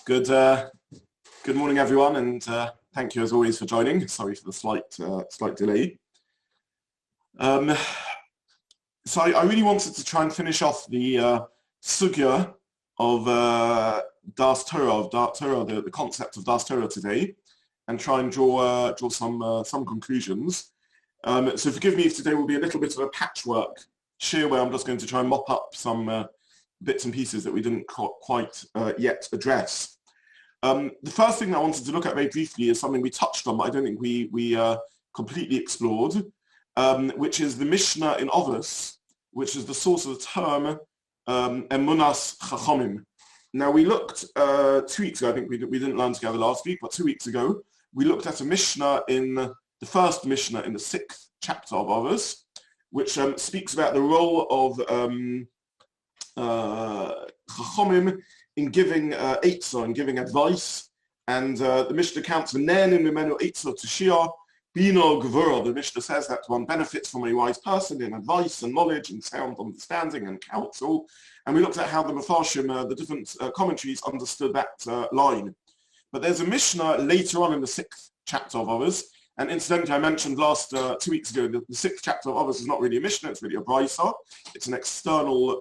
Good morning, everyone, and thank you as always for joining. Sorry for the slight delay. So I really wanted to try and finish off the sugya of Das Torah, the concept of Das Torah today, and try and draw some conclusions. So forgive me if today will be a little bit of a patchwork share where I'm just going to try and mop up some bits and pieces that we didn't quite yet address. The first thing I wanted to look at very briefly is something we touched on, but I don't think we completely explored, which is the Mishnah in Ovos, which is the source of the term Emunas Chachamim. Now we looked 2 weeks ago, I think we didn't learn together last week, but 2 weeks ago, we looked at a Mishnah in the first Mishnah in the 6th chapter of Ovos, which speaks about the role of Chachamim in giving eitzah, in giving advice, and the Mishnah counts v'ne'enim mimenu eitzah tishia bino gevura. The Mishnah says that one benefits from a wise person in advice and knowledge and sound understanding and counsel. And we looked at how the Mefarshim, the different commentaries, understood that line. But there's a Mishnah later on in the 6th chapter of Ovos, and incidentally, I mentioned 2 weeks ago that the 6th chapter of Ovos is not really a Mishnah; it's really a brisa. It's an external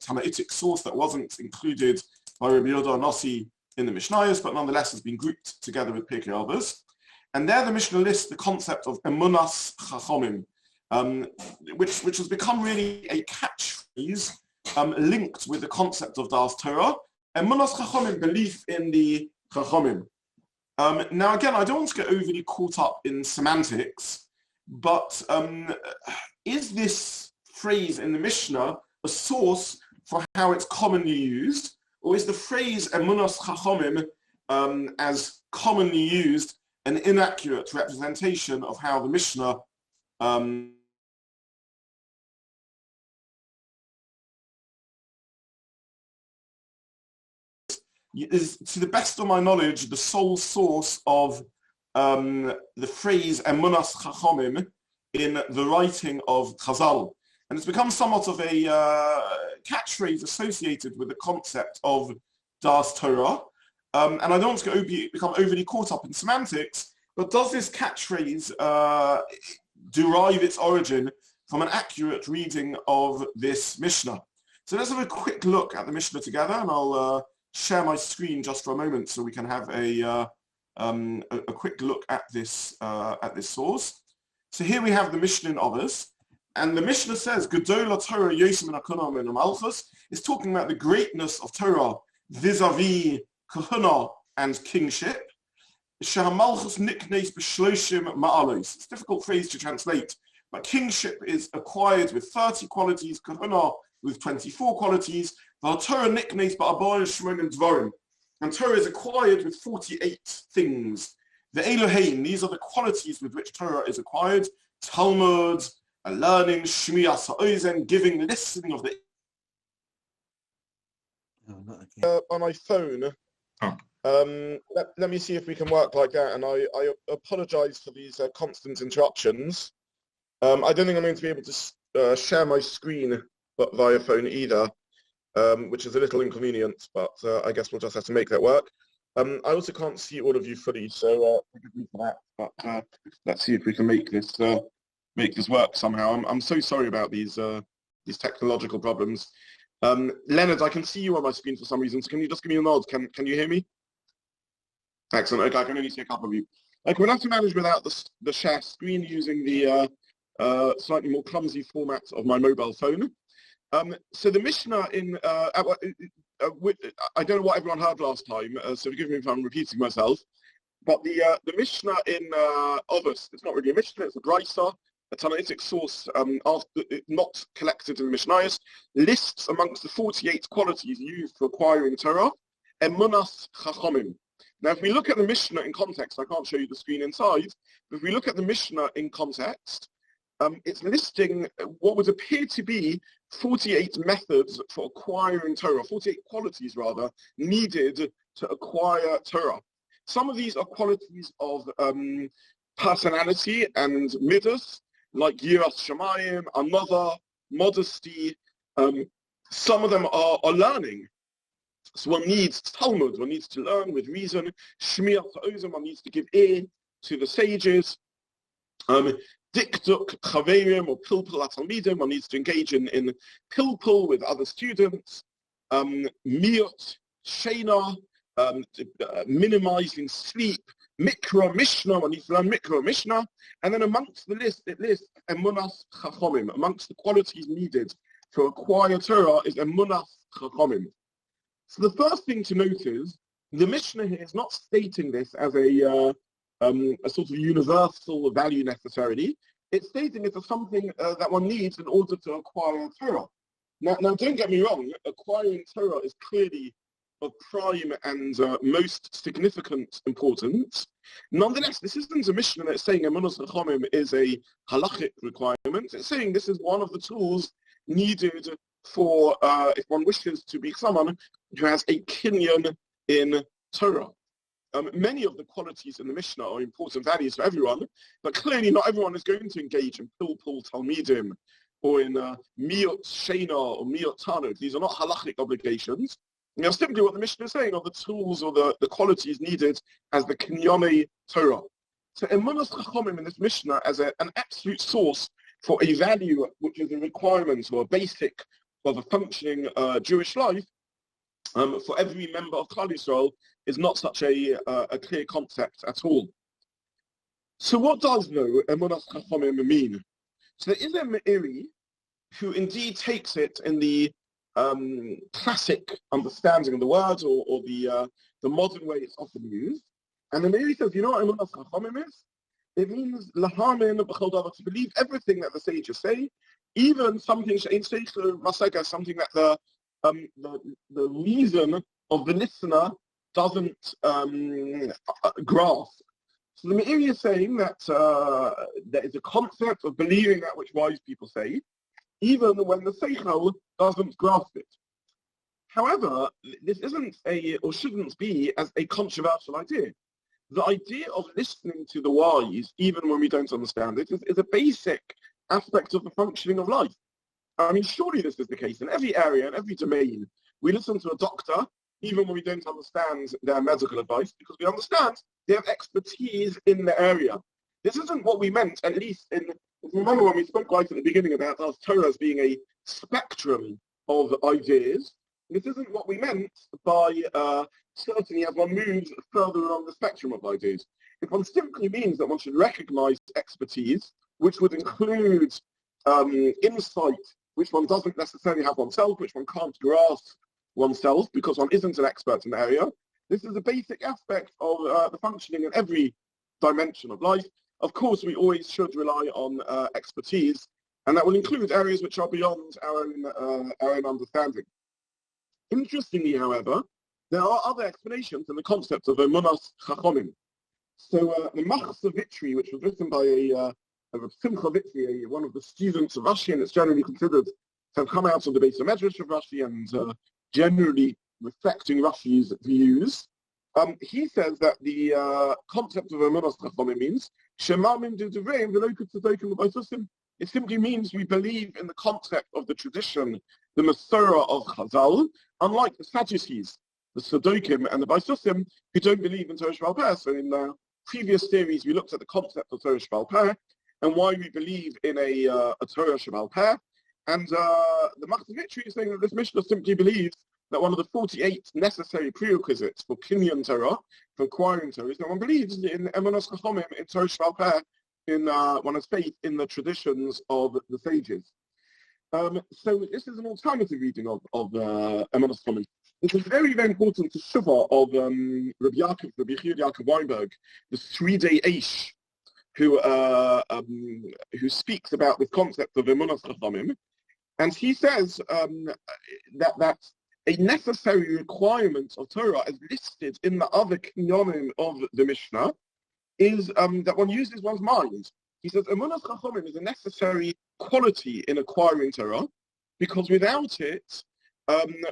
Tanaitic source that wasn't included by Rabbi Nasi in the Mishnayos, but nonetheless has been grouped together with Pirkei Avos. And there the Mishnah lists the concept of Emunas Chachamim, which has become really a catchphrase linked with the concept of Das Torah. Emunas Chachamim, belief in the Chachamim. Now again, I don't want to get overly caught up in semantics, but is this phrase in the Mishnah a source for how it's commonly used? Or is the phrase Emunas Chachamim as commonly used an inaccurate representation of how the Mishnah is, to the best of my knowledge, the sole source of the phrase Emunas Chachamim in the writing of Chazal. And it's become somewhat of a catchphrase associated with the concept of Das Torah. And I don't want to become overly caught up in semantics, but does this catchphrase derive its origin from an accurate reading of this Mishnah? So let's have a quick look at the Mishnah together, and I'll share my screen just for a moment so we can have a quick look at this source. So here we have the Mishnah in Ovos, and the Mishnah says, Gedolim Torah Yosem and Akuna and Malchus is talking about the greatness of Torah vis-a-vis kahuna and kingship. Shehamalchus niknes b'shloshim ma'alos. It's a difficult phrase to translate, but kingship is acquired with 30 qualities, kahuna with 24 qualities. Torah niknes ba'abayim shmonim dvarim. And Torah is acquired with 48 things. The Elohim, these are the qualities with which Torah is acquired. Talmud, a learning, Shmiyas ha'ozen, giving, listening of the... on my phone. Let me see if we can work like that, and I apologize for these constant interruptions. I don't think I'm going to be able to share my screen via phone either, which is a little inconvenient, but I guess we'll just have to make that work. I also can't see all of you fully, so forgive me for that, but let's see if we can make this work somehow. I'm so sorry about these technological problems. Leonard, I can see you on my screen for some reason, so can you just give me a nod? Can you hear me? Excellent. Okay, I can only see a couple of you. Okay, we'll have to manage without the share screen using the slightly more clumsy format of my mobile phone. So the Mishnah in, I don't know what everyone heard last time, so forgive me if I'm repeating myself, but the Mishnah in Ovos, it's not really a Mishnah, it's a brisa, a Tanaitic source not collected in the Mishnayos, lists amongst the 48 qualities used for acquiring Torah, Emunas Chachamim. Now, if we look at the Mishnah in context, I can't show you the screen inside, but if we look at the Mishnah in context, it's listing what would appear to be 48 methods for acquiring Torah, 48 qualities rather, needed to acquire Torah. Some of these are qualities of personality and midas, like Yiras Shamayim, another, modesty. Some of them are learning. So one needs Talmud, one needs to learn with reason. Shmiat ha'ozim, one needs to give ear to the sages. Dikduk chaverim or pilpul atalmidim, one needs to engage in pilpul with other students. Miot sheina, minimizing sleep. Mikra Mishnah, one needs to learn Mikra Mishnah. And then amongst the list, it lists Emunas Chachamim. Amongst the qualities needed to acquire Torah is Emunas Chachamim. So the first thing to note is, the Mishnah here is not stating this as a sort of universal value necessarily. It's stating it as something that one needs in order to acquire Torah. Now, don't get me wrong, acquiring Torah is clearly of prime and most significant importance. Nonetheless, this isn't a Mishnah that's saying Emunas Chachamim is a halachic requirement. It's saying this is one of the tools needed for if one wishes to be someone who has a kinyan in Torah. Many of the qualities in the Mishnah are important values for everyone, but clearly not everyone is going to engage in pilpul talmidim or in miot sheina or miot tanuk. These are not halachic obligations. Now, simply what the Mishnah is saying are the tools or the qualities needed as the Kinyane Torah. So, Emunas Chachamim in this Mishnah as an absolute source for a value which is a requirement or a basic of a functioning Jewish life for every member of Klal Yisrael is not such a clear concept at all. So, what does though Emunas Chachamim mean? So, there is a Meiri who indeed takes it in the classic understanding of the word or the modern way it's often used. And the Meiri says, you know what Emunas Chachamim is? It means lahamin b'chol davar, to believe everything that the sages say, even something she'ein seichel masega, something that the reason of the listener doesn't grasp. So the Meiri is saying that there is a concept of believing that which wise people say, even when the seichel doesn't grasp it. However, this isn't or shouldn't be as a controversial idea. The idea of listening to the wise, even when we don't understand it, is a basic aspect of the functioning of life. I mean, surely this is the case in every area, in every domain. We listen to a doctor, even when we don't understand their medical advice, because we understand they have expertise in the area. This isn't what we meant, at least if you remember when we spoke right at the beginning about our Torah as being a spectrum of ideas. This isn't what we meant by certainly as one moves further along the spectrum of ideas. If one simply means that one should recognize expertise, which would include insight, which one doesn't necessarily have oneself, which one can't grasp oneself because one isn't an expert in the area, this is a basic aspect of the functioning in every dimension of life. Of course, we always should rely on expertise, and that will include areas which are beyond our own understanding. Interestingly, however, there are other explanations in the concept of Emunas Chachamim. So the Machzor Vitri, which was written by Simcha Vitri, one of the students of Rashi, and it's generally considered to have come out of the base of Medrash of Rashi and generally reflecting Rashi's views. He says that the concept of Emunas Chachamim means Shemamim Divrei v'lo k'tzedokim v'baisosim. It simply means we believe in the concept of the tradition, the Masorah of Chazal, unlike the Sadducees, the Sadokim and the Baisusim, who don't believe in Torah Sheba'al Peh. So in previous series, we looked at the concept of Torah Sheba'al Peh and why we believe in a Torah Sheba'al Peh. And the Machzor Vitri is saying that this Mishnah simply believes that one of the 48 necessary prerequisites for Kinyan Torah, for acquiring Torah, is that one believes in Emunas Chachamim, in Torah Sheba'al Peh, in one has faith in the traditions of the sages. So this is an alternative reading of Emunas Chachamim. This is very, very important to Shuvah of Rabbi Yaakov Weinberg, the 3-day Aish, who speaks about this concept of Emunas Chachamim. And he says that a necessary requirement of Torah, as listed in the other kinyanim of the Mishnah, is that one uses one's mind. He says Emunas Chachamim is a necessary quality in acquiring Torah, because without it,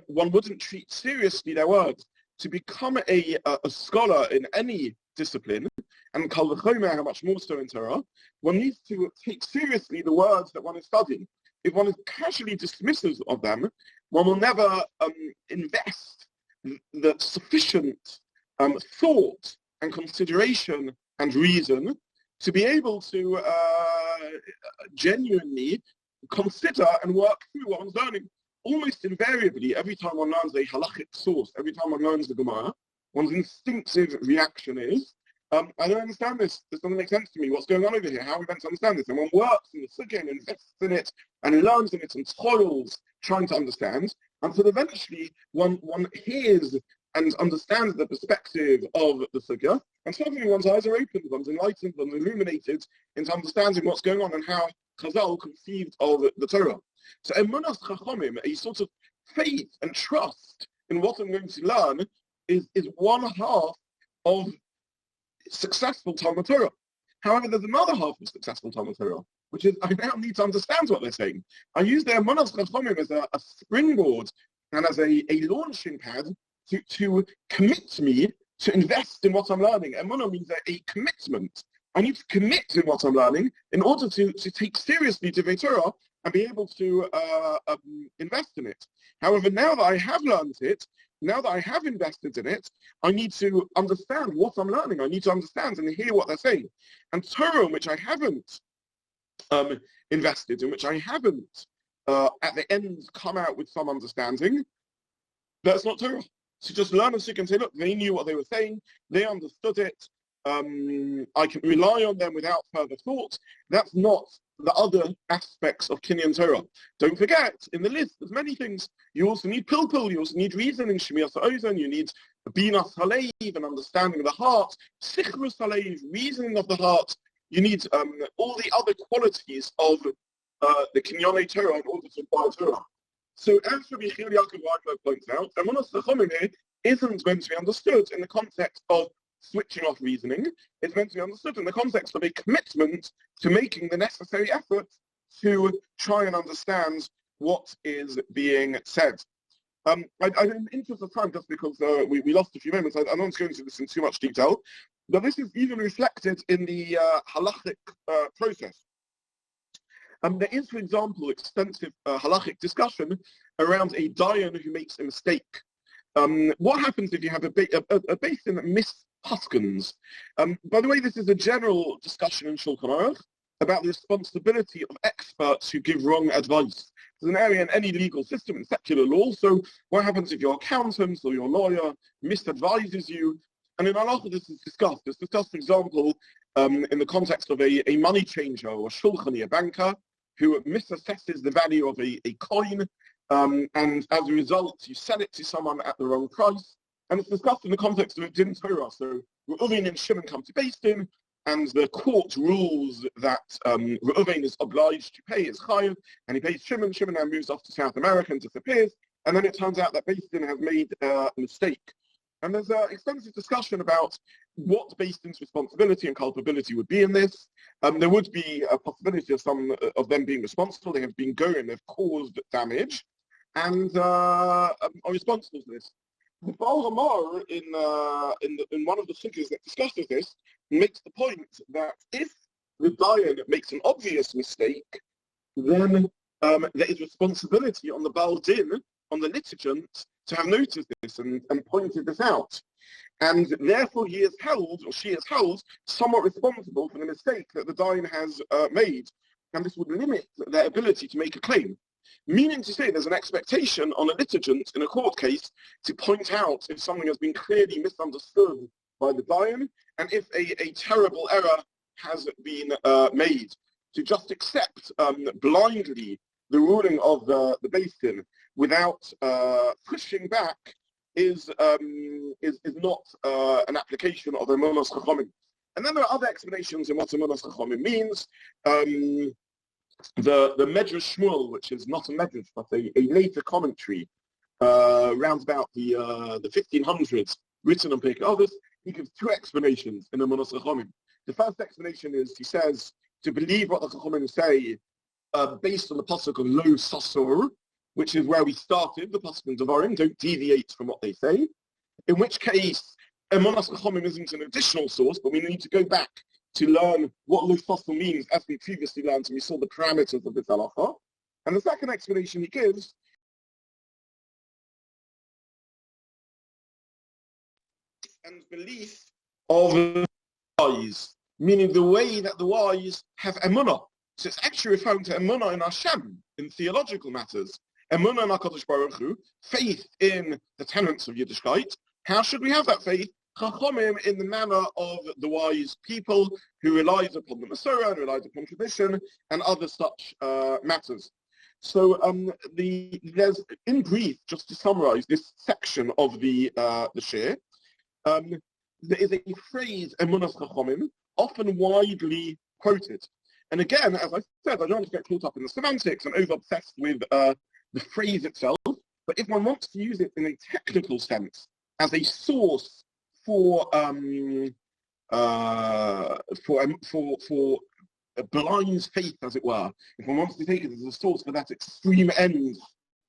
one wouldn't treat seriously their words. To become a scholar in any discipline, and Kal v'chomer, how much more so in Torah, one needs to take seriously the words that one is studying. If one is casually dismissive of them, one will never invest the sufficient thought and consideration and reason to be able to genuinely consider and work through what one's learning. Almost invariably, every time one learns a halachic source, every time one learns the Gemara, one's instinctive reaction is, I don't understand this. This doesn't make sense to me. What's going on over here? How are we meant to understand this? And one works in the sugya and invests in it and learns in it and toils trying to understand, until eventually one hears and understands the perspective of the sugya, and suddenly one's eyes are opened, one's enlightened, one's illuminated into understanding what's going on and how Chazal conceived of the Torah. So Emunas Chachamim, a sort of faith and trust in what I'm going to learn, is one half of successful Talmud Torah. However, there's another half of successful Talmud Torah, which is I now need to understand what they're saying. I use the Emunas Chachamim as a springboard and as a launching pad to commit me to invest in what I'm learning. Emunah means a commitment. I need to commit in what I'm learning in order to take seriously Divrei Torah and be able to invest in it. However, now that I have learned it, now that I have invested in it, I need to understand what I'm learning. I need to understand and hear what they're saying. And Torah, in which I haven't invested, in which I haven't at the end come out with some understanding, that's not Torah. So just learn a sugya and say, look, they knew what they were saying, they understood it, I can rely on them without further thought. That's not the other aspects of Kinyan Torah. Don't forget, in the list, there's many things. You also need pilpul, you also need reasoning, shmiyas ha'ozen, you need binas halev, an understanding of the heart, sichrus halev, reasoning of the heart. You need all the other qualities of the Kinyan Torah in order to apply Torah. So as Rabbi Yaakov Weinberg points out, Emunas Chachamim here isn't meant to be understood in the context of switching off reasoning. It's meant to be understood in the context of a commitment to making the necessary effort to try and understand what is being said. In the interest of time, just because we lost a few moments, I don't want to go into this in too much detail, but this is even reflected in the halachic process. There is, for example, extensive halachic discussion around a dayan who makes a mistake. What happens if you have a basin that mispaskins? By the way, this is a general discussion in Shulchan Aruch about the responsibility of experts who give wrong advice. It's an area in any legal system, in secular law. So what happens if your accountant or your lawyer misadvises you? And in halacha, this is discussed. It's discussed, for example, in the context of a money changer or a shulchani, a banker, who misassesses the value of a coin, and as a result, you sell it to someone at the wrong price. And it's discussed in the context of a din Torah. So Reuven and Shimon come to Beis Din, and the court rules that Reuven is obliged to pay his chayav, and he pays Shimon. Shimon now moves off to South America and disappears. And then it turns out that Beis Din has made a mistake. And there's an extensive discussion about what Beis Din's responsibility and culpability would be in this. There would be a possibility of some of them being responsible. They have been going, they've caused damage, and are responsible for this. The Baal Hamar, in one of the figures that discusses this, makes the point that if the dayan makes an obvious mistake, then there is responsibility on the Baal Din, on the litigant, to have noticed this and pointed this out. And therefore he is held, or she is held, somewhat responsible for the mistake that the dayan has made. And this would limit their ability to make a claim. Meaning to say there's an expectation on a litigant in a court case to point out if something has been clearly misunderstood by the dayan, and if a terrible error has been made. To just accept blindly the ruling of the Beis Din without pushing back is not an application of Emunas Chachamim. And then there are other explanations in what Emunas Chachamim means. The Medrash Shmuel, which is not a Medrash but a later commentary round about the 1500s, written on Pirkei Avos, he gives two explanations in Emunas Chachamim. The first explanation is, he says, to believe what the Chachamim say based on the pasuk of Lo Sasur, which is where we started, the pasuk in Devarim, don't deviate from what they say, in which case Emunas Chachamim isn't an additional source, but we need to go back to learn what Lo Sasur means, as we previously learned, and we saw the parameters of this halacha. And the second explanation he gives and belief of the wise, meaning the way that the wise have emunah. So it's actually referring to emunah in Hashem, in theological matters. Emunah in HaKadosh Baruch Hu, faith in the tenets of Yiddishkeit. How should we have that faith? Chachamim, in the manner of the wise people who relies upon the Masorah and relies upon tradition and other such matters. So there's, in brief, just to summarize this section of the shir, there is a phrase, Emunas Chachamim, often widely quoted. And again, as I said, I don't want to get caught up in the semantics and over-obsessed with the phrase itself, but if one wants to use it in a technical sense, as a source for a blind faith, as it were, if one wants to take it as a source for that extreme end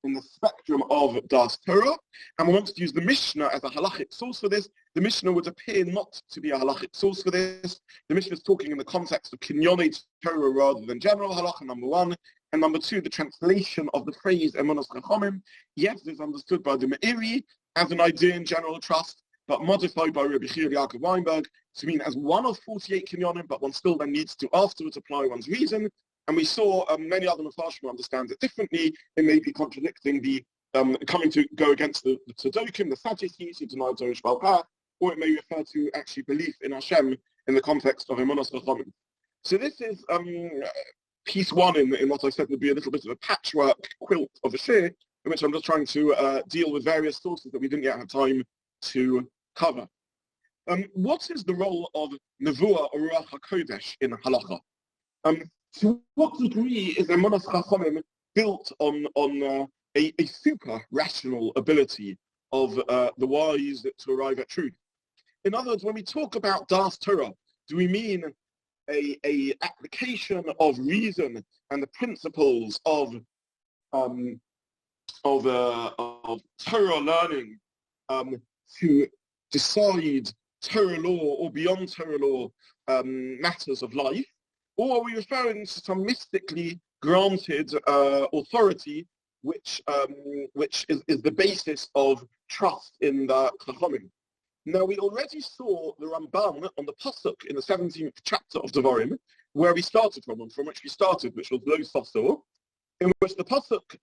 in the spectrum of Das Torah, and one wants to use the Mishnah as a halachic source for this, the Mishnah would appear not to be a halachic source for this. The Mishnah is talking in the context of Kinyonei Torah rather than general halacha, number one. And number two, the translation of the phrase Emunas Chachamim, yes, is understood by the Meiri as an idea in general trust, but modified by Rabbi Yaakov Weinberg to mean as one of 48 Kinyonim, but one still then needs to afterwards apply one's reason. And we saw many other Mepharshim understand it differently. It may be contradicting the, coming to go against the Tzaddokim, the Sadducees who deny Torah Sheba'al Peh, or it may refer to actually belief in Hashem in the context of Emunas Chachamim. So this is piece one in what I said would be a little bit of a patchwork quilt of a shir, in which I'm just trying to deal with various sources that we didn't yet have time to cover. What is the role of Nevuah or Ruach HaKodesh in Halacha? To what degree is Emunas Chachamim built on a super rational ability of the wise to arrive at truth? In other words, when we talk about Das Torah, do we mean a application of reason and the principles of Torah learning to decide Torah law or beyond Torah law matters of life? Or are we referring to some mystically granted authority which is the basis of trust in the Chachamim? Now, we already saw the Rambam on the Pasuk in the 17th chapter of Devarim, where we started from, and from which we started, which was Lo Sasor, in which the Pasuk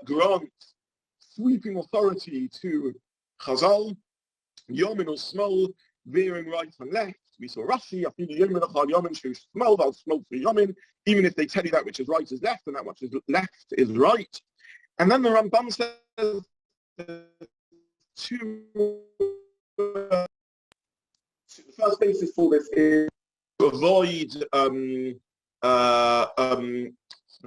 grants sweeping authority to Chazal, Yomin or Small, veering right and left. We saw Rashi, even if they tell you that which is right is left and that which is left is right. And then the Rambam says the first basis for this is to avoid I'm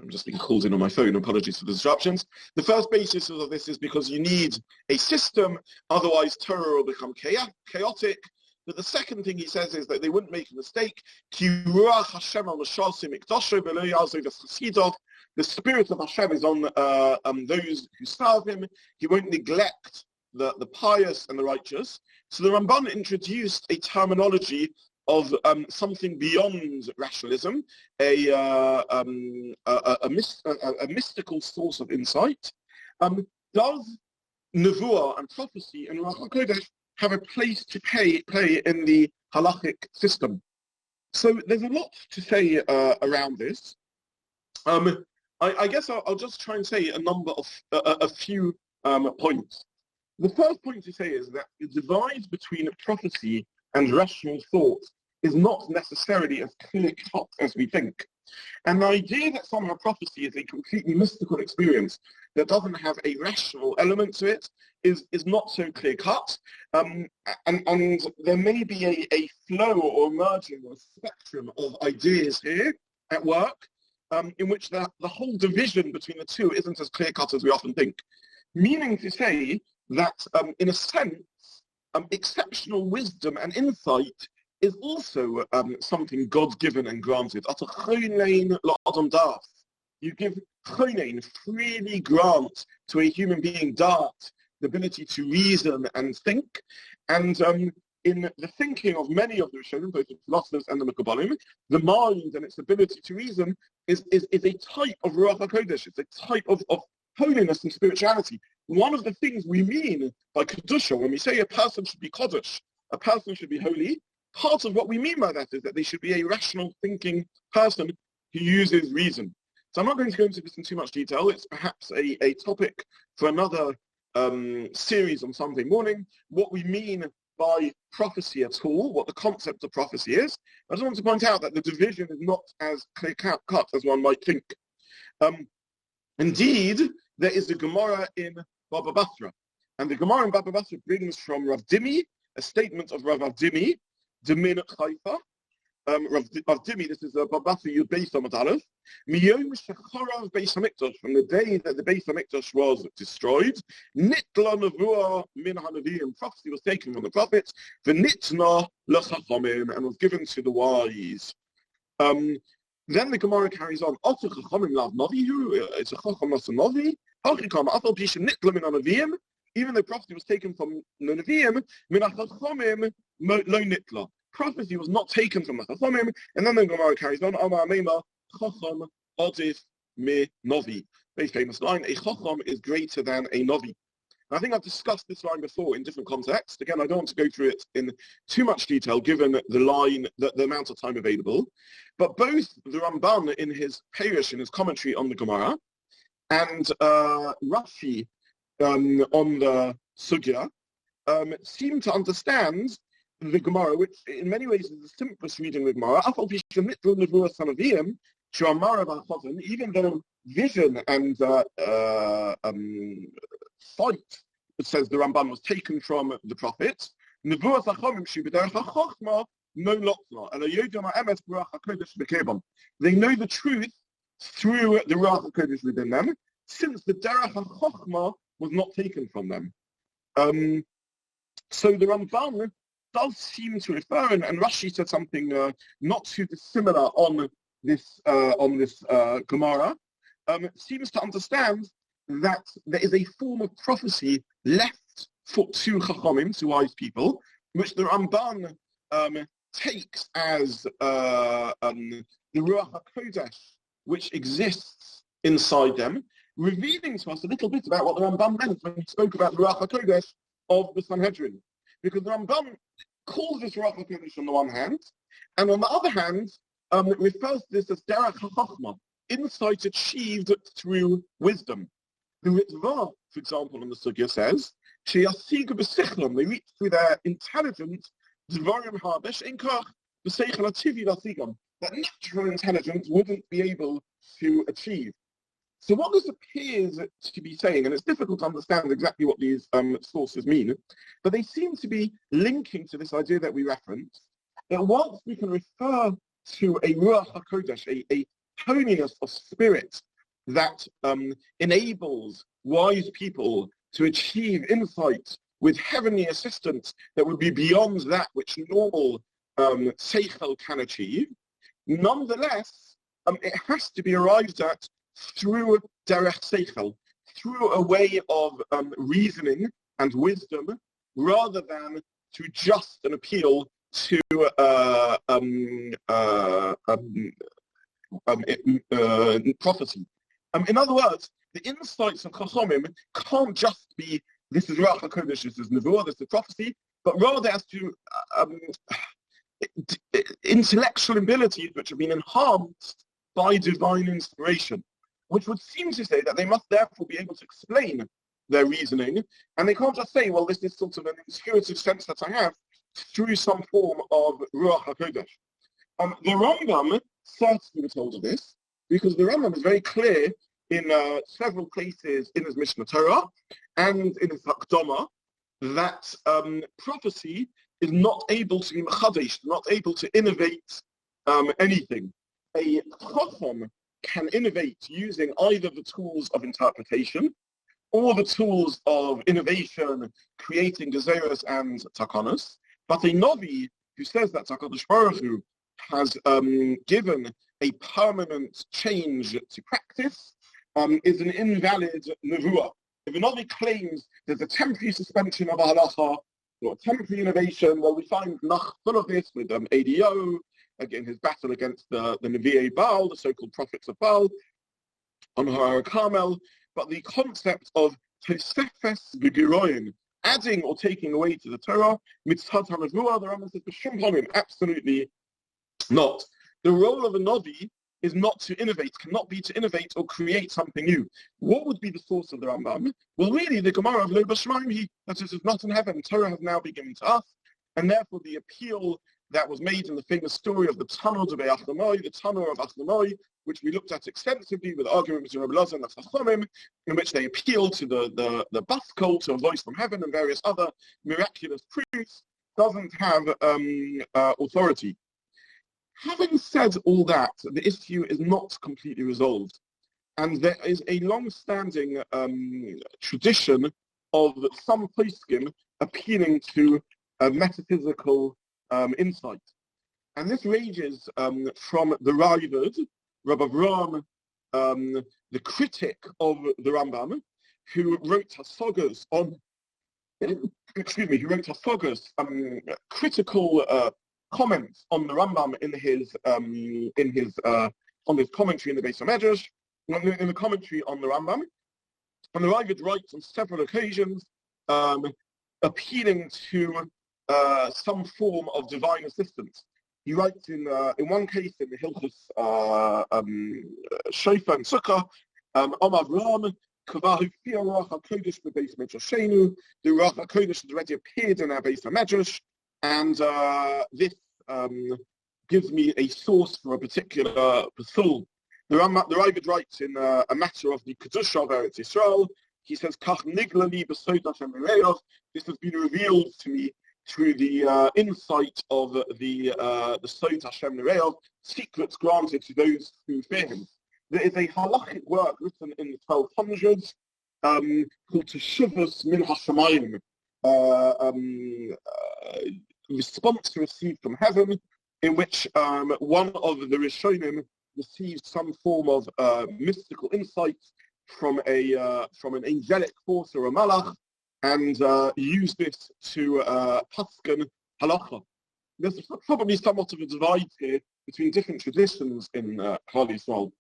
just being called in on my phone, apologies for the disruptions. The first basis of this is because you need a system, otherwise Torah will become chaotic. But the second thing he says is that they wouldn't make a mistake. The spirit of Hashem is on those who serve him. He won't neglect the pious and the righteous. So the Ramban introduced a terminology of something beyond rationalism, a mystical source of insight. Does Nevuah and prophecy and Ruach HaKodesh have a place to play in the halachic system? So there's a lot to say around this. I guess I'll just try and say a few points. The first point to say is that the divide between prophecy and rational thought is not necessarily as clear-cut as we think. And the idea that somehow prophecy is a completely mystical experience that doesn't have a rational element to it is not so clear-cut. And there may be a flow or merging or spectrum of ideas here at work in which the whole division between the two isn't as clear-cut as we often think. Meaning to say that, in a sense, exceptional wisdom and insight is also something God-given and granted. You give chonein, freely grant to a human being dart, the ability to reason and think. And in the thinking of many of the Rishonim, both the philosophers and the Mekubalim, the mind and its ability to reason is a type of Ruach HaKodesh. It's a type of holiness and spirituality. One of the things we mean by Kedusha, when we say a person should be Kodesh, a person should be holy, part of what we mean by that is that they should be a rational thinking person who uses reason. So I'm not going to go into this in too much detail. It's perhaps a topic for another series on Sunday morning, what we mean by prophecy at all, what the concept of prophecy is. I just want to point out that the division is not as clear-cut as one might think. Indeed, there is a Gemara in Baba Basra, and the Gemara in Baba Basra brings from Rav Dimi a statement of Rav Dimi, Demin Haifa. Rav Dimi, this is Baba Basra Yud Beis Amud Aleph, Miyom Shecharav Beis Hamikdash, from the day that the Beis Hamikdash was destroyed, Nitla Nevuah Min HaNeviim, prophecy was taken from the prophets, V'nitna LeChachamim, and was given to the wise. Then the Gemara carries on, Otu Chachamim Lav Navihu, it's a Chacham not a Navi, Hachikam Afal Pisha Nitla Min HaNeviim, even though prophecy was taken from the Neviim, Min HaChachamim Lo Nitla. Prophecy was not taken from the Chachamim, and then the Gemara carries on, Amar Meima, Chacham Odif Me Novi. Very famous line, a Chacham is greater than a Novi. I think I've discussed this line before in different contexts. Again, I don't want to go through it in too much detail, given the line, the amount of time available. But both the Rambam in his Perush, in his commentary on the Gemara, and Rashi on the Sugya, seem to understand the Gemara, which in many ways is the simplest reading of the Gemara. Even though vision and sight, it says the Rambam, was taken from the prophets, they know the truth through the Ruach HaKodesh within them, since the Derech HaChochma was not taken from them. So the Rambam does seem to refer, and Rashi said something not too dissimilar on this Gemara, seems to understand that there is a form of prophecy left to Chachamim, to wise people, which the Ramban takes as the Ruach HaKodesh, which exists inside them, revealing to us a little bit about what the Rambam meant when he spoke about the Ruach HaKodesh of the Sanhedrin. Because the Rambam calls this Ruach HaKodesh on the one hand, and on the other hand, it refers to this as Derech HaChochma, insight achieved through wisdom. The Ritva, for example, in the Sugya says, Sheyasigu b'sichlam, they reach through their intelligence, Dvarim ha'besh inkach, b'seichel ha'tivi v'asigam, that natural intelligence wouldn't be able to achieve. So what this appears to be saying, and it's difficult to understand exactly what these sources mean, but they seem to be linking to this idea that we referenced, that once we can refer to a Ruach HaKodesh, a holiness of spirit that enables wise people to achieve insight with heavenly assistance that would be beyond that which normal seichel can achieve, nonetheless, it has to be arrived at through derech seichel, through a way of reasoning and wisdom, rather than through just an appeal to prophecy. In other words, the insights of Chachamim can't just be, this is Ruach HaKodesh, this is Nevuah, this is prophecy, but rather as to intellectual abilities which have been enhanced by divine inspiration, which would seem to say that they must therefore be able to explain their reasoning, and they can't just say, well, this is sort of an intuitive sense that I have through some form of Ruach HaKodesh. The Rambam certainly was told of this, because the Rambam is very clear in several places in his Mishnah Torah and in his Hakdama that prophecy is not able to be mechadesh, not able to innovate anything. A chacham can innovate using either the tools of interpretation or the tools of innovation, creating gezeros and takanos. But a novi who says that HaKadosh Baruch Hu has given a permanent change to practice is an invalid nevuah. If a novi claims there's a temporary suspension of a halacha or a temporary innovation, well, we find Nach full of this with ADO, again, his battle against the Nevi'ei Baal, the so-called prophets of Baal, on Har Carmel. But the concept of Tosefes B'Giroyin, adding or taking away to the Torah. Mitzvot HaNevuah, the Rambam says, B'shum pamim, absolutely not. The role of a Navi is not to innovate, cannot be to innovate or create something new. What would be the source of the Rambam? Well, really, the Gemara of Lo B'Shemaim, that is not in heaven. Torah has now been given to us, and therefore the appeal that was made in the famous story of the Tanur of Achlomai, which we looked at extensively with arguments between Rabbi Luzzatto and the Chachamim, in which they appeal to the bus call, to a voice from heaven, and various other miraculous proofs, doesn't have authority. Having said all that, the issue is not completely resolved, and there is a long-standing tradition of some poskim appealing to a metaphysical insight. And this ranges from the Rabbi Avraham, the critic of the Rambam, who wrote Hasagas on, critical comments on the Rambam in his on his commentary in the Beis HaMedrash, in the commentary on the Rambam. And the Ravid writes on several occasions appealing to some form of divine assistance. He writes in one case in the Hilchos Shofar and Sukkah, Omar Ram, Kavahu Fia Ruach HaKodesh B'Beis Midrashenu, the Ruach HaKodesh has already appeared in our Beis HaMedrash, and this gives me a source for a particular pasul. The Rabbid writes in a matter of the Kedusha of Eretz Yisrael, he says, Kach niglani b'sod Hashem Mireov, this has been revealed to me through the insight of the Sod Hashem Mireov, secrets granted to those who fear him. There is a halachic work written in the 1200s called Teshuvos Min HaShamayim, response received from heaven, in which one of the Rishonim receives some form of mystical insight from an angelic force or a malach, and use this to paskin halacha. There's probably somewhat of a divide here between different traditions in Klal Yisrael.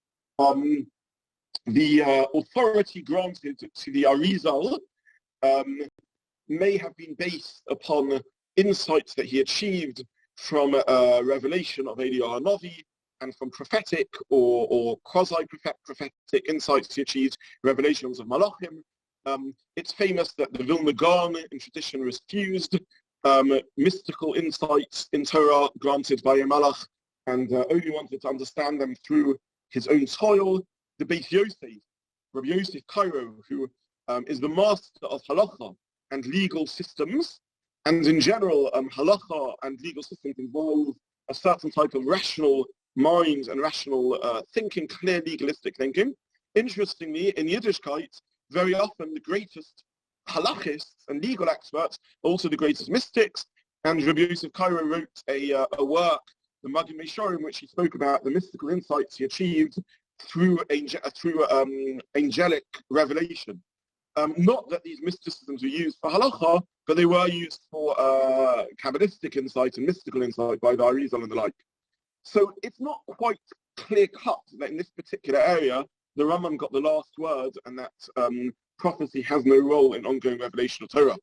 The authority granted to the Arizal may have been based upon insights that he achieved from revelation of Eliyahu Hanavi, and from prophetic or quasi-prophetic insights he achieved revelations of Malachim. It's famous that the Vilna Gaon in tradition refused mystical insights in Torah granted by a Malach, and only wanted to understand them through his own toil. The Beis Yosef, Rabbi Yosef Cairo, who is the master of halacha and legal systems, and in general, halacha and legal systems involve a certain type of rational mind and rational thinking, clear legalistic thinking. Interestingly, in Yiddishkeit, very often the greatest halachists and legal experts are also the greatest mystics, and Rabbi Yosef Cairo wrote a work, the Magid Meisharim, in which he spoke about the mystical insights he achieved through angelic revelation. Not that these mysticisms were used for halacha, but they were used for Kabbalistic insight and mystical insight by the Arizal and the like. So it's not quite clear-cut that in this particular area, the Rambam got the last word, and that prophecy has no role in ongoing revelation of Torah.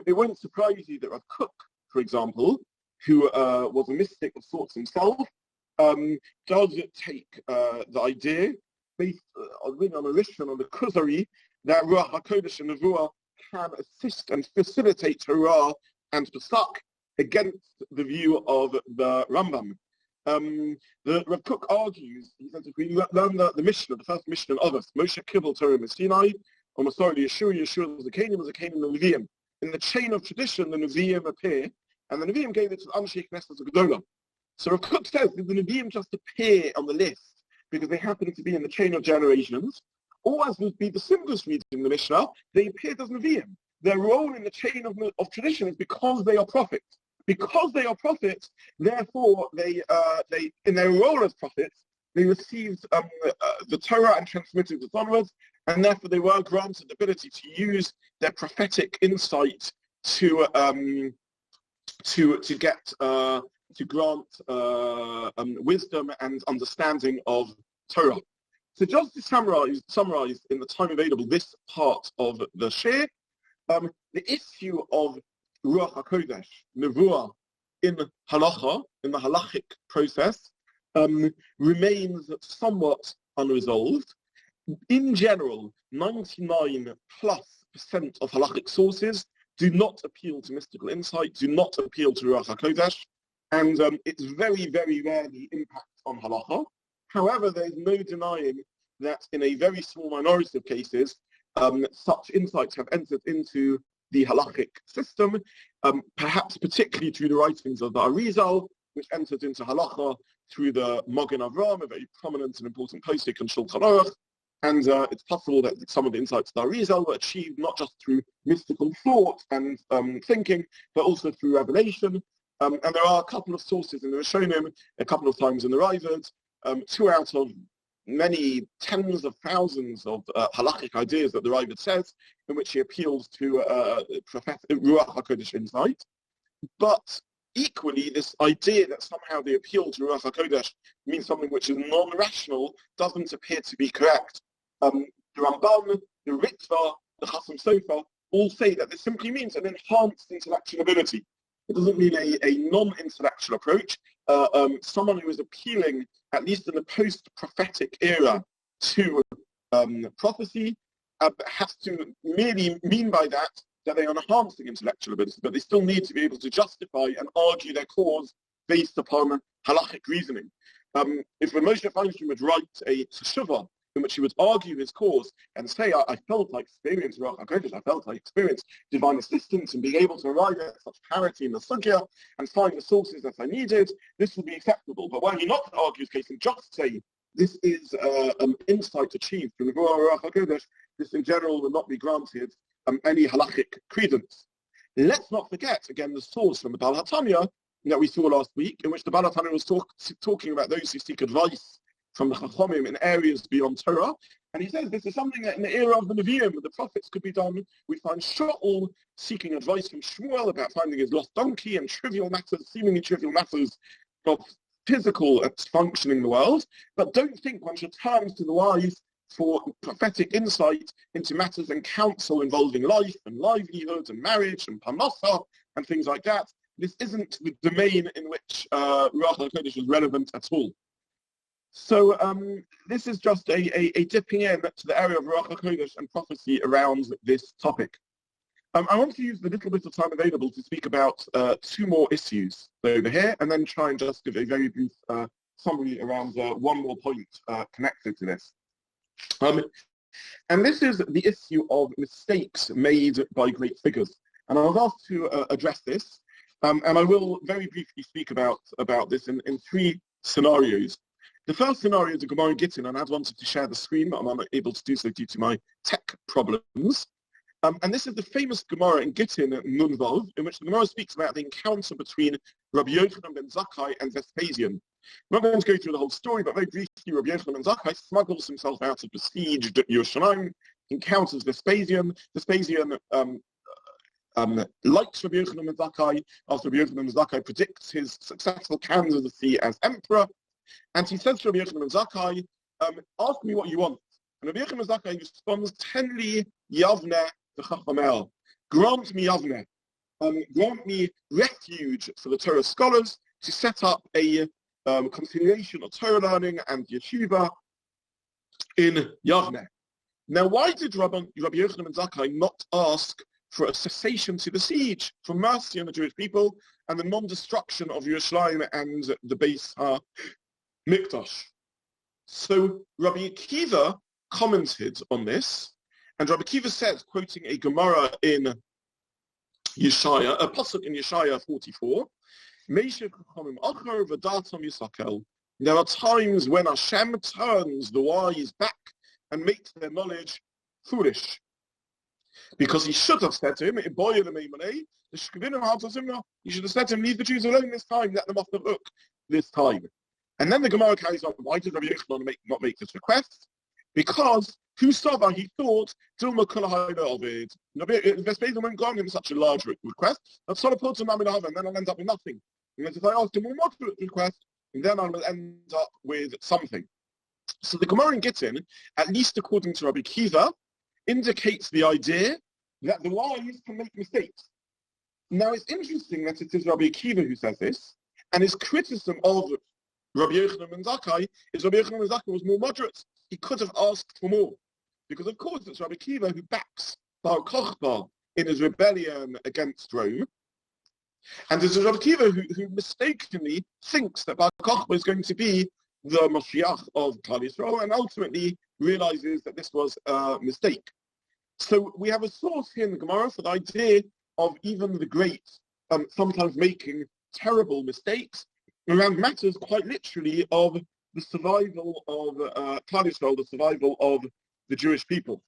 It won't surprise you that Rav Kook, for example, who was a mystic of sorts himself, does take the idea, based on a Rishon, on the Kuzari, that Ruach HaKodesh and Nevuah can assist and facilitate Torah and Pesach against the view of the Rambam. The Rav Kook argues, he says, if we learn the Mishnah, the first Mishnah of us, Moshe Kibbel Torah Sinai, or Masori Yeshua was the Canaan, the Nevi'im. In the chain of tradition, the Nevi'im appear, and the Nevi'im gave it to the Anshe Knesset of Gedolim. So Rav Kook says, did the Nevi'im just appear on the list because they happen to be in the chain of generations, or as would be the simplest reading in the Mishnah, they appeared as Nevi'im. Their role in the chain of tradition is because they are prophets. Because they are prophets, therefore they in their role as prophets, they received the Torah and transmitted it onwards, and therefore they were granted the ability to use their prophetic insight to grant wisdom and understanding of Torah. So just to summarize in the time available this part of the shir, the the issue of Ruach HaKodesh, Nevuah, in halacha, in the halachic process, remains somewhat unresolved. In general, 99+% of halachic sources do not appeal to mystical insight, do not appeal to Ruach HaKodesh, and it's very, very rarely impacts on halacha. However, there's no denying that in a very small minority of cases, such insights have entered into the halachic system, perhaps particularly through the writings of the Arizal, which entered into halacha through the Magen Avraham, a very prominent and important posting on Shulchan Aruch. And it's possible that some of the insights of the Arizal were achieved not just through mystical thought and thinking, but also through revelation. And there are a couple of sources in the Rishonim, a couple of times in the Raavad, 2 out of many tens of thousands of halachic ideas that the Raavad says, in which he appeals to Ruach HaKodesh insight. But equally, this idea that somehow the appeal to Ruach HaKodesh means something which is non-rational doesn't appear to be correct. The Rambam, the Ritva, the Chasam Sofer all say that this simply means an enhanced intellectual ability. It doesn't mean a non-intellectual approach. Someone who is appealing, at least in the post-prophetic era, to prophecy has to merely mean by that they are enhancing intellectual ability, but they still need to be able to justify and argue their cause based upon halachic reasoning. If Moshe Feinstein would write a teshuvah in which he would argue his cause and say, I felt I experienced Ruach HaKodesh, I felt I experienced divine assistance and being able to arrive at such clarity in the sugya and find the sources that I needed, this would be acceptable. But were he not to argue his case and just say, this is an insight achieved from the Ruach HaKodesh, this in general would not be granted any halachic credence. Let's not forget, again, the source from the Baal HaTanya that we saw last week, in which the Baal HaTanya was talking about those who seek advice from the Chachamim in areas beyond Torah. And he says this is something that in the era of the Nevi'im, the prophets could be done. We find Shaul seeking advice from Shmuel about finding his lost donkey and trivial matters, seemingly trivial matters of physical functioning in the world. But don't think one should turn to the wise for prophetic insight into matters and counsel involving life and livelihood and marriage and parnasa and things like that. This isn't the domain in which Ruach HaKodesh is relevant at all. So this is just a dipping in to the area of Ruach HaKodesh and prophecy around this topic. I want to use the little bit of time available to speak about 2 more issues over here, and then try and just give a very brief summary around one more point connected to this. And this is the issue of mistakes made by great figures. And I was asked to address this, and I will very briefly speak about this in 3 scenarios. The first scenario is a Gemara in Gittin, and I wanted to share the screen, but I'm unable to do so due to my tech problems. And this is the famous Gemara in Gittin, Nun Vav, in which the Gemara speaks about the encounter between Rabbi Yochanan ben Zakkai and Vespasian. I'm not going to go through the whole story, but very briefly, Rabbi Yochanan ben Zakkai smuggles himself out of besieged Yerushalayim, encounters Vespasian. Vespasian likes Rabbi Yochanan ben Zakkai after Rabbi Yochanan ben Zakkai predicts his successful candidacy as emperor. And he says to Rabbi Yochanan ben Zakkai, ask me what you want. And Rabbi Yochanan ben Zakkai responds, Tenli Yavne v'Chachamel. Grant me Yavne. Grant me refuge for the Torah scholars to set up a continuation of Torah learning and yeshiva in Yavne. Now, why did Rabbi Yochanan ben Zakkai not ask for a cessation to the siege, for mercy on the Jewish people, and the non-destruction of Yerushalayim and the Beis HaMikdash? So Rabbi Akiva commented on this, and Rabbi Akiva says, quoting a Gemara in Yeshaya, a pasuk in Yeshaya 44, there are times when Hashem turns the wise back and makes their knowledge foolish. Because he should have said to him, you should have said to him, leave the Jews alone this time, let them off the hook this time. And then the Gemara carries on, why did Rabbi Yochanan not make this request? Because Husava, he thought, Dilma Kulahida of it. Vespasian won't grant him such a large request. That's sort of put him and then I'll end up with nothing. And if I ask him a moderate request, then I will end up with something. So the Gemara in Gittin, at least according to Rabbi Akiva, indicates the idea that the wise can make mistakes. Now, it's interesting that it is Rabbi Akiva who says this, and his criticism of Rabbi Yochanan ben Zakkai is Rabbi Yochanan ben Zakkai was more moderate. He could have asked for more. Because, of course, it's Rabbi Akiva who backs Bar Kokhba in his rebellion against Rome. And it's Rabbi Akiva who mistakenly thinks that Bar Kokhba is going to be the Mashiach of Klal Yisrael, and ultimately realizes that this was a mistake. So we have a source here in the Gemara for the idea of even the great sometimes making terrible mistakes around matters quite literally of the survival of Klal Yisrael, the survival of the Jewish people.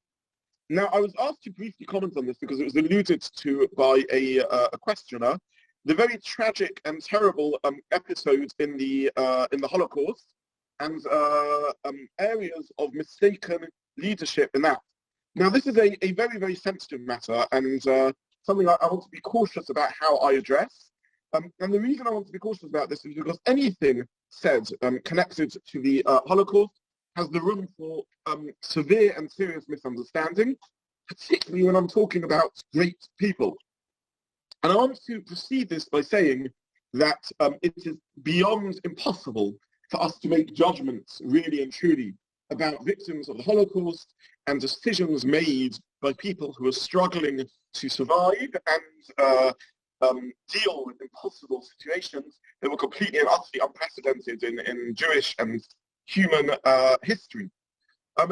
Now, I was asked to briefly comment on this because it was alluded to by a questioner. The very tragic and terrible episodes in the Holocaust and areas of mistaken leadership in that. Now, this is a very, very sensitive matter and something I want to be cautious about how I address. And the reason I want to be cautious about this is because anything said connected to the Holocaust has the room for severe and serious misunderstanding, particularly when I'm talking about great people. And I want to precede this by saying that it is beyond impossible for us to make judgments really and truly about victims of the Holocaust and decisions made by people who are struggling to survive and deal with impossible situations that were completely and utterly unprecedented in Jewish and human history.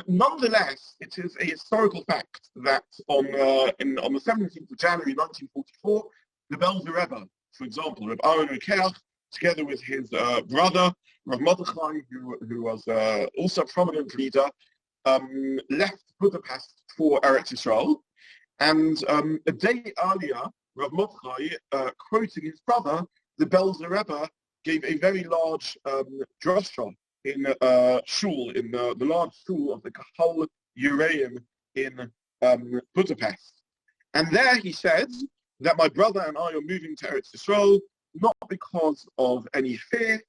Nonetheless, it is a historical fact that on the 17th of January 1944, the Belzer Rebbe, for example, Rabbi Aaron Rukeach, together with his brother, Rav Mordechai, who was also a prominent leader, left Budapest for Eretz Yisrael. And a day earlier, Rav Mordechai, quoting his brother, the Belzer Rebbe, gave a very large drasha in shul, in the large shul of the Kahal Uraim in Budapest. And there he said that my brother and I are moving to Eretz Yisrael, not because of any fear.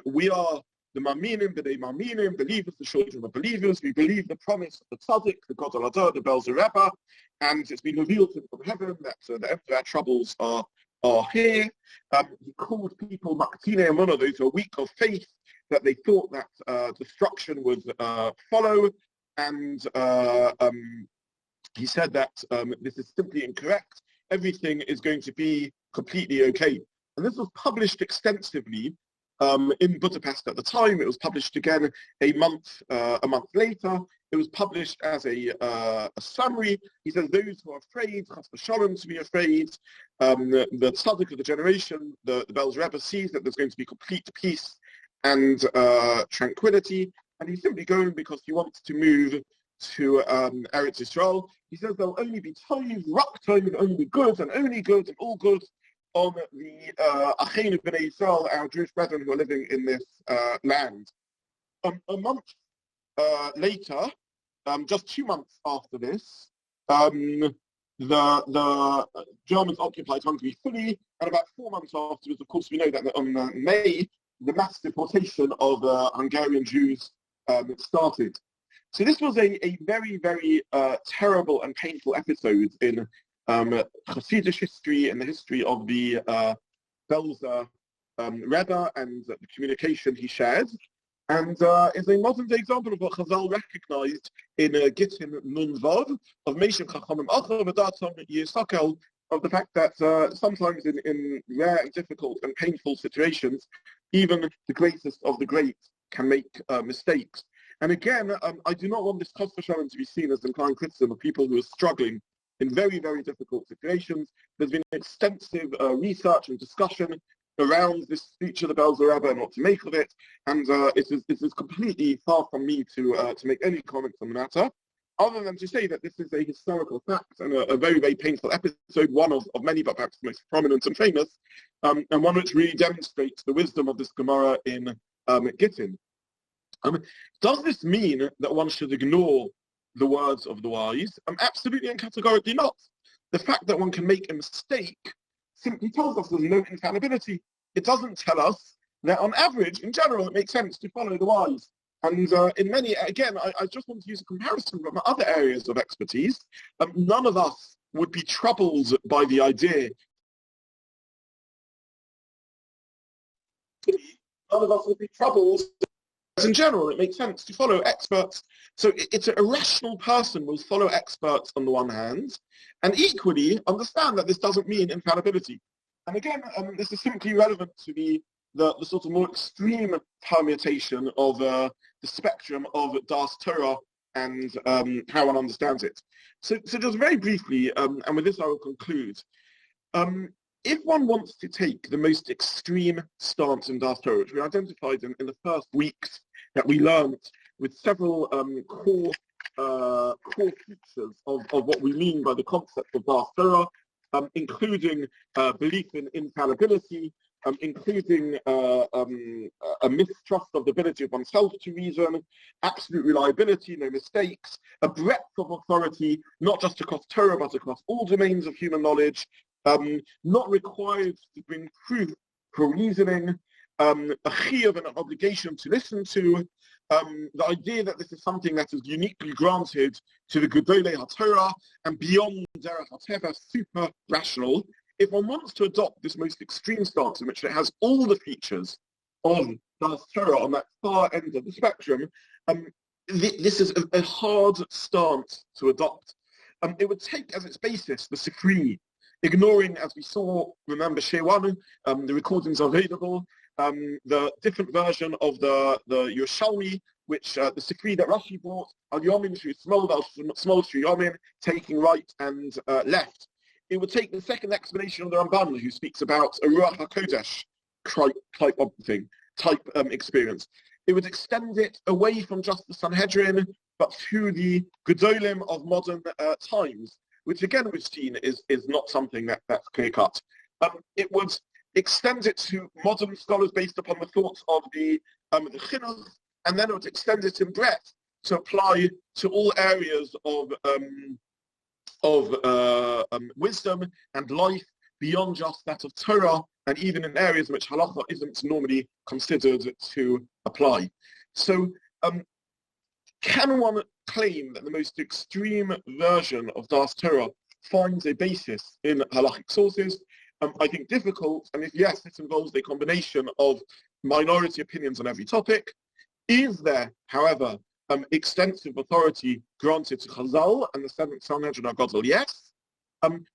We are the Maminim, B'nai Maminim, believers, the children of believers. We believe the promise of the Tzaddik, the God Aladah, the Belzer Rebbe, and it's been revealed from heaven that the end of our troubles are here. He called people Maktine Emunas, those who are weak of faith, that they thought that destruction would follow, and he said that this is simply incorrect. Everything is going to be completely okay. And this was published extensively in Budapest at the time. It was published again a month later. It was published as a summary. He says those who are afraid, chas v'shalom, to be afraid. The tzaddik of the generation, the Belzer Rebbe, sees that there's going to be complete peace and tranquility, and he's simply going because he wants to move to Eretz Yisrael. He says there'll only be tov, rak tov, only be good, and only good, and all good on the Achenu B'nai Yisrael, our Jewish brethren who are living in this land. A month later, just 2 months after this, the Germans occupied Hungary fully, and about 4 months afterwards, of course, we know that on May, the mass deportation of Hungarian Jews started. So this was a very, very terrible and painful episode in Hasidic history and the history of the Belzer Rebbe and the communication he shared, and is a modern-day example of what Chazal recognized in Gittin Nun Vav of Meishim Chachamim Acher V'Datam Yisakel, of the fact that sometimes in rare and difficult and painful situations, even the greatest of the great can make mistakes. And again, I do not want this chas v'shalom to be seen as inclined criticism of people who are struggling in very, very difficult situations. There's been extensive research and discussion around this speech of the Belzer Rebbe and what to make of it, and it is completely far from me to make any comments on the matter, other than to say that this is a historical fact and a very, very painful episode, one of many, but perhaps the most prominent and famous, and one which really demonstrates the wisdom of this Gemara in Gittin. Does this mean that one should ignore the words of the wise? Absolutely and categorically not. The fact that one can make a mistake simply tells us there's no infallibility. It doesn't tell us that on average, in general, it makes sense to follow the wise. And in many, again, I just want to use a comparison from other areas of expertise. None of us would be troubled by the idea. None of us would be troubled. In general, it makes sense to follow experts. So it's a rational person will follow experts on the one hand, and equally understand that this doesn't mean infallibility. And again, this is simply relevant to the sort of more extreme permutation of the spectrum of Das Torah and how one understands it. So just very briefly, and with this I will conclude, if one wants to take the most extreme stance in Das Torah, which we identified in the first weeks that we learned with several core features of what we mean by the concept of Das Torah, including belief in infallibility, including a mistrust of the ability of oneself to reason, absolute reliability, no mistakes, a breadth of authority, not just across Torah, but across all domains of human knowledge, not required to bring proof for reasoning, a chiyuv and an obligation to listen to, the idea that this is something that is uniquely granted to the Gedolim HaTorah and beyond derech HaTeva, super rational. If one wants to adopt this most extreme stance in which it has all the features of Das Torah on that far end of the spectrum, this is a hard stance to adopt. It would take as its basis the Sifri, ignoring, as we saw, remember Shewanu, the recordings are available, the different version of the Yerushalmi, which the Sifri that Rashi brought, Al Yomin Shu Small Shu Yomin, taking right and left. It would take the second explanation of the Rambam, who speaks about a Ruach HaKodesh type of thing, experience. It would extend it away from just the Sanhedrin, but to the Gedolim of modern times, which again we've seen is not something that's clear-cut. It would extend it to modern scholars based upon the thoughts of the Chinuch, and then it would extend it in breadth to apply to all areas of wisdom and life beyond just that of Torah, and even in areas in which halacha isn't normally considered to apply. So can one claim that the most extreme version of Das Torah finds a basis in halachic sources? I think difficult, and if yes, this involves a combination of minority opinions on every topic. Is there, however, extensive authority granted to Chazal and the seventh Sanhedrin HaGadol? Yes.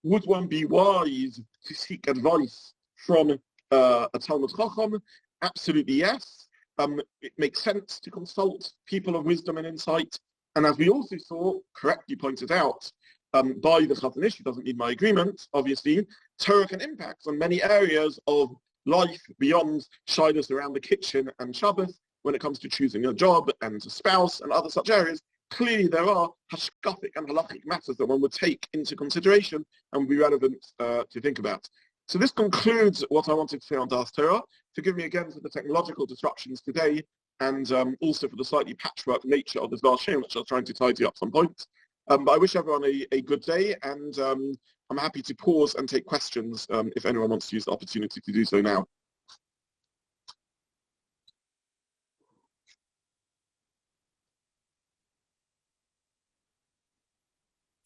Would one be wise to seek advice from a Talmud Chacham? Absolutely yes. It makes sense to consult people of wisdom and insight. And as we also saw, correctly pointed out by the Chazon Ish, who doesn't need my agreement, obviously, Torah can impact on many areas of life beyond shilas around the kitchen and Shabbos, when it comes to choosing a job and a spouse and other such areas. Clearly there are hashkafic and halachic matters that one would take into consideration and would be relevant to think about. So this concludes what I wanted to say on Das Torah. Forgive me again for the technological disruptions today, and also for the slightly patchwork nature of this last show, which I was trying to tidy up some points. But I wish everyone a good day, and I'm happy to pause and take questions if anyone wants to use the opportunity to do so now.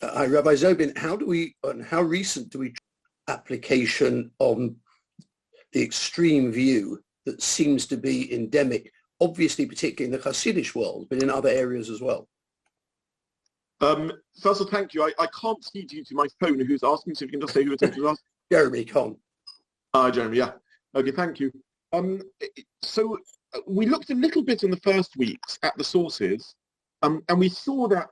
Hi, Rabbi Zobin. How recent do we application on the extreme view that seems to be endemic, obviously particularly in the Hasidic world, but in other areas as well? First of all, thank you. I can't see due to my phone who's asking, so if you can just say who attempted to ask. Jeremy, Con. Jeremy, yeah. Okay, thank you. So we looked a little bit in the first weeks at the sources, and we saw that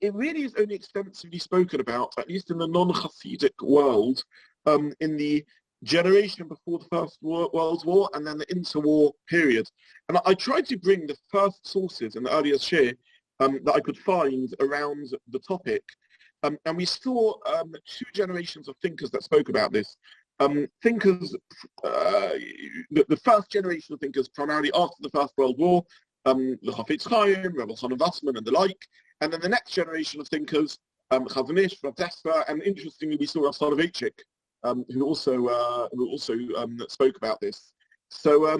it really is only extensively spoken about, at least in the non-Hasidic world, in the generation before the First World War and then the interwar period. And I tried to bring the first sources in the earliest share that I could find around the topic. And we saw two generations of thinkers that spoke about this. The first generation of thinkers primarily after the First World War, the Chafetz Chaim, Rabbi Chanan Wassman and the like. And then the next generation of thinkers, Chazon Ish, Rav Desper, and interestingly we saw Rav Soloveitchik, who also spoke about this. So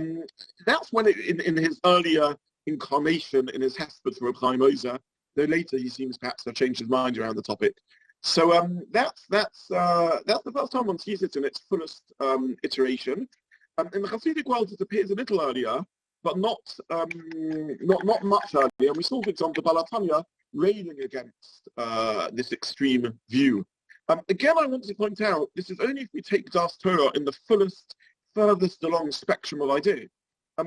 that's when in his earlier incarnation in his hesped for Reb Chaim Ozer, though later he seems perhaps to have changed his mind around the topic. So that's the first time one sees it in its fullest iteration. In the Hasidic world, it appears a little earlier, but not much earlier. And we saw, for example, the Balatanya railing against this extreme view. Again, I want to point out, this is only if we take Das Torah in the fullest, furthest along spectrum of idea.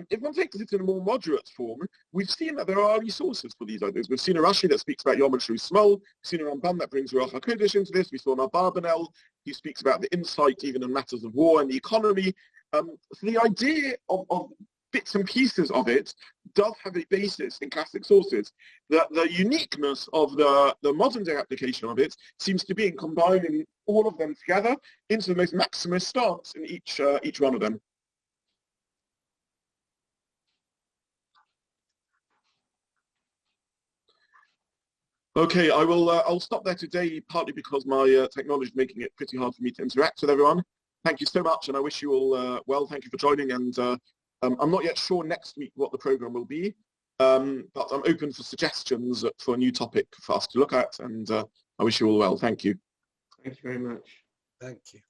If one takes it in a more moderate form, we've seen that there are early sources for these ideas. We've seen a Rashi that speaks about Yom and Shru Smol. We've seen a Rambam that brings Ruach HaKodesh into this. We saw an Abarbanel, who speaks about the insight even in matters of war and the economy. So the idea of bits and pieces of it does have a basis in classic sources. The uniqueness of the modern day application of it seems to be in combining all of them together into the most maximalist stance in each one of them. Okay, I'll stop there today, partly because my technology is making it pretty hard for me to interact with everyone. Thank you so much, and I wish you all well. Thank you for joining, and I'm not yet sure next week what the program will be, but I'm open for suggestions for a new topic for us to look at, and I wish you all well. Thank you. Thank you very much. Thank you.